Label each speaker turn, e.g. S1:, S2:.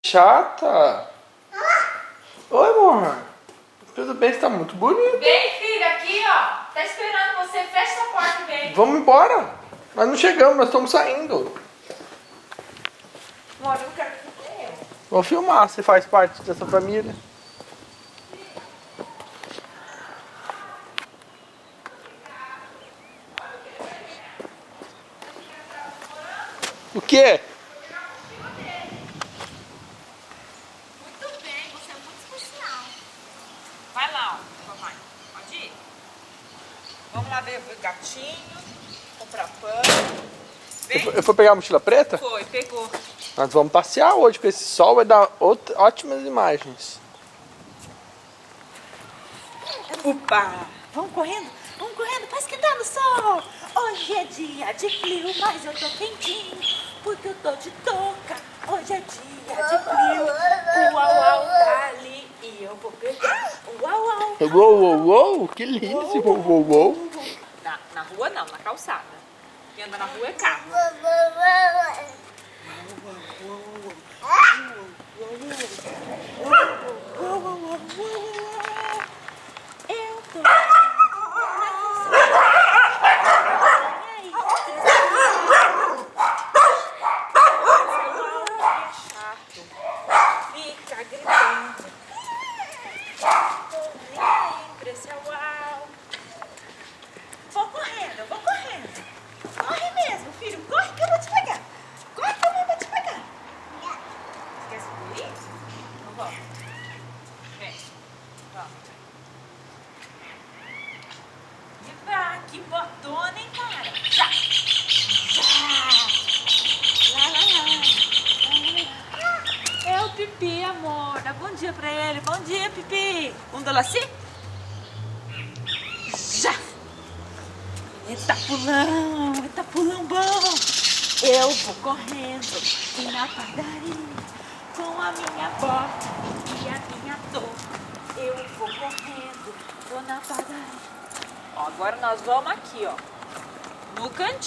S1: Chata. Oi, amor. Tudo bem? Você tá muito bonito.
S2: Vem, filha, aqui, ó. Tá esperando você. Fecha essa porta e vem.
S1: Vamos embora. Nós não chegamos, nós estamos saindo.
S2: Amor, eu não quero que você eu.
S1: Vou filmar, você faz parte dessa família. O quê?
S2: Muito bem, você é muito especial. Vai lá, ó, mamãe. Pode ir? Vamos lá ver o gatinho, comprar pano. Vem.
S1: Eu fui pegar a mochila preta?
S2: Foi, pegou.
S1: Nós vamos passear hoje, com esse sol vai dar ótimas imagens.
S2: Opa! Vamos correndo, pra esquentar no sol. Hoje é dia de frio, mas eu tô quentinho, porque eu tô de touca. Hoje é dia de frio, o uau-uau tá ali e eu vou pegar o uau-uau.
S1: Uou, uou, uou, que lindo esse uou, uou, uou.
S2: Na rua não, na calçada. Quem anda na rua é carro. Eu tô na chato. Fica gritando. Tô nem aí pra esse uau. Vou correndo, vou correndo. Corre mesmo, filho. Corre que eu vou te pegar. Corre que eu vou te pegar. Quer subir? Então vamos. Vem. Vamos. Eba, que botona, hein, cara? Já. Lá, lá, lá. É o Pipi, amor. Dá bom dia pra ele. Bom dia, Pipi. Um dolaci? Já. Eita pulão bom. Eu vou correndo e na padaria com a minha bota e a minha touca. Eu vou correndo, vou na padaria. Ó, agora nós vamos aqui, ó, no cantinho.